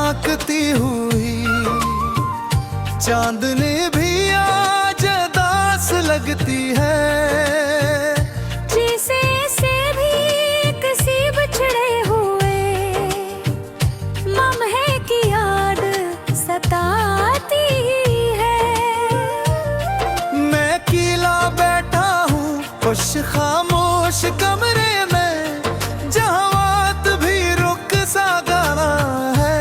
झांकती हुई चांदनी भी आज दास लगती है। जैसे से भी किसी बिछड़े हुए लम्हे की याद सताती है। मैं अकेला बैठा हूँ खुश खामोश कमरे में, जहाँ बात भी रुक सा गाना है।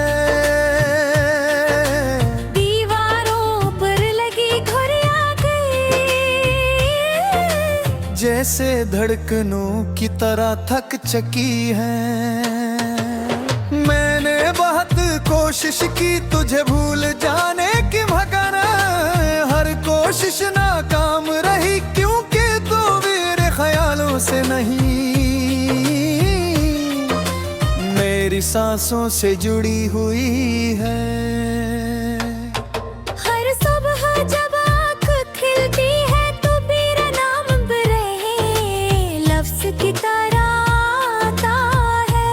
दीवारों पर लगी घुरिया गई, जैसे धड़कनों की तरह थक चकी है। मैंने बहुत कोशिश की तुझे भूल जाने की, मगर हर कोशिश नाकाम रही, क्योंकि तू मेरे ख्यालों से नहीं, मेरी सांसों से जुड़ी हुई है। हर सुबह जब आँख खिलती है तो मेरा नाम रहे लफ्ज की तरह आता है।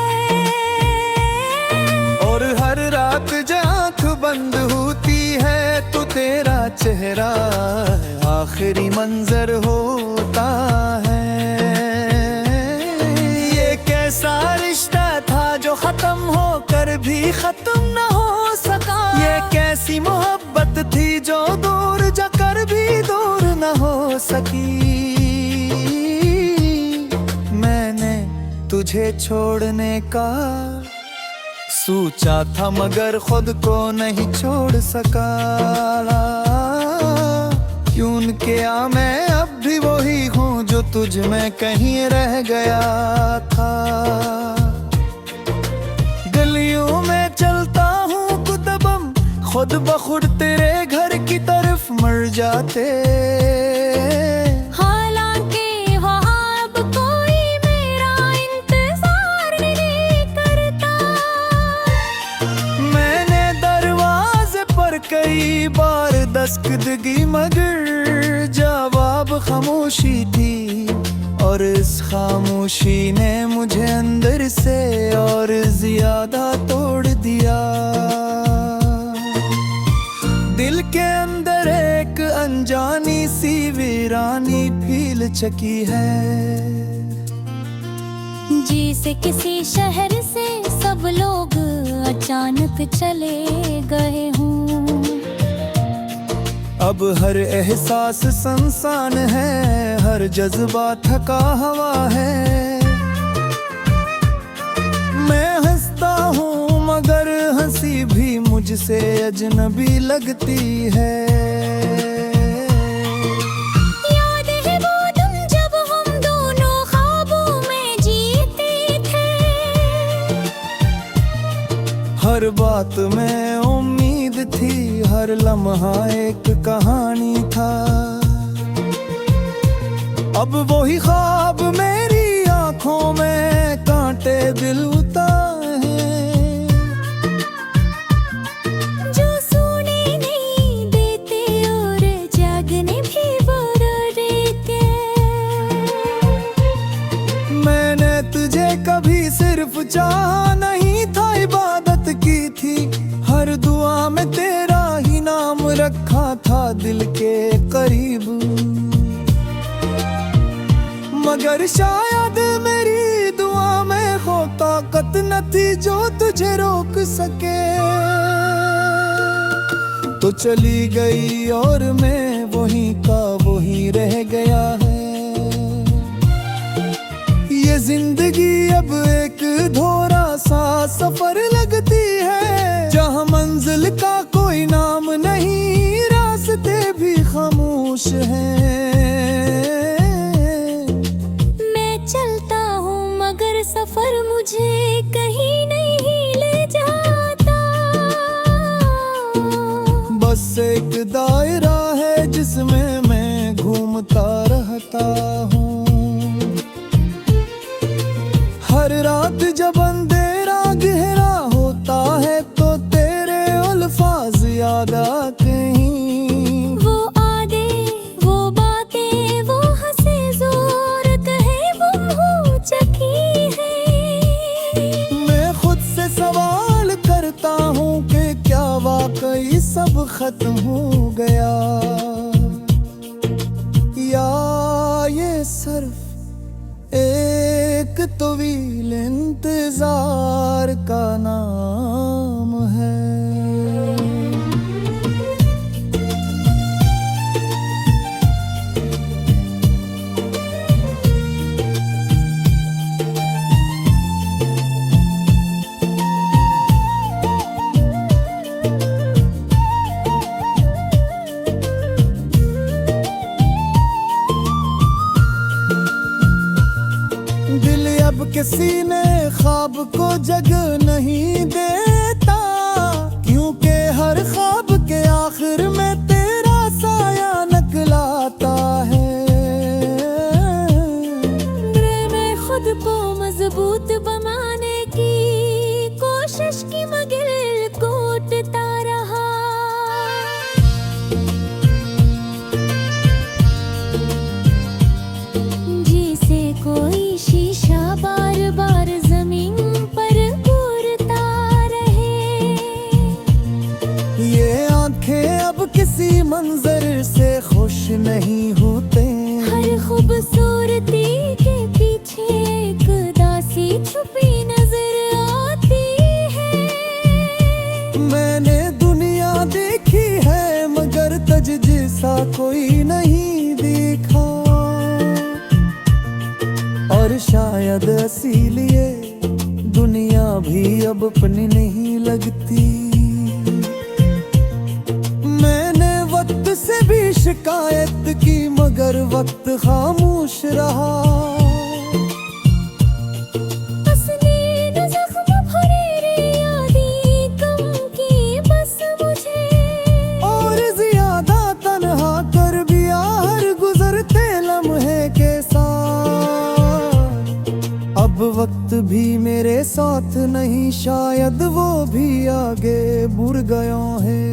और हर रात जब आँख बंद होती है तो तेरा चेहरा आखिरी मंजर होता है। ये कैसा रिश्ता था जो खत्म होकर भी खत्म न हो सका। ये कैसी मोहब्बत थी जो दूर जाकर भी दूर न हो सकी। मैंने तुझे छोड़ने का सोचा था मगर खुद को नहीं छोड़ सका। क्यों क्या मैं अब भी वही हूँ जो तुझ में कहीं रह गया था। गलियों में चलता हूँ कुतबम, खुद बखुद तेरे घर की तरफ मर जाते। हालांकि वहाँ अब कोई मेरा इंतजार नहीं करता। मैंने दरवाजे पर कई बार दस्तक दी मगर जवाब खामोशी थी, और इस खामोशी ने मुझे अंदर से और ज्यादा तोड़ दिया। दिल के अंदर एक अनजानी सी वीरानी फील चकी है। जैसे किसी शहर से सब लोग अचानक चले गए हों। अब हर एहसास संसान है, हर जज्बा थका हुआ है। मैं हंसता हूँ मगर हंसी भी मुझसे अजनबी लगती है। याद है वो दिन जब हम दोनों ख्वाबों में जीते थे। हर बात में उम्मीद थी, हर लम्हा एक कहानी था। अब वही ख्वाब मेरी आंखों में कांटे दिल उतारे, जो सोने नहीं देते और जागने भी बुरा देते। मैंने तुझे कभी सिर्फ चाहा नहीं था, इबादत की थी। हर दुआ में तेरा ही नाम रखा था दिल के करीब। मगर शायद मेरी दुआ में हो ताकत न थी जो तुझे रोक सके। तो चली गई और मैं वहीं का वहीं रह गया है। ये जिंदगी अब एक धोरा सा सफर लगती है, जहाँ मंजिल का कोई नाम नहीं, रास्ते भी खामोश हैं। मैं चलता हूँ मगर सफर मुझे कहीं नहीं ले जाता। बस एक दायरा है जिसमें मैं घूमता रहता हूँ। हर रात जब अंधेरा गहरा होता है तो तेरे अल्फाज याद सब खत्म हो गया, या ये सिर्फ एक तवील इंतजार का नाम है। दिल अब किसी ने ख्वाब को जगह नहीं देता, क्योंकि हर ख्वाब के आखिर में तेरा साया निकलाता है। मैं खुद को मजबूत बनाने की कोशिश की मगर कोटता रहा। जिसे कोई शीशा बार बार जमीन पर घूरता रहे। ये आंखें अब किसी मंजर से खुश नहीं होते। हर खूबसूरती के पीछे एक दासी छुपी नजर आती है। मैंने दुनिया देखी है मगर तुझ जैसा कोई नहीं देखा, और शायद इसीलिए दुनिया भी अब अपनी नहीं लगती। मैंने वक्त से भी शिकायत की मगर वक्त खामोश रहा। असली न ज़ख्म भरे रे यादें कम की बस मुझे, और ज्यादा तन्हा कर दिया हर गुजरते लम्हे के साथ। अब वक्त भी मेरे साथ नहीं, शायद वो भी आगे बुर गया है।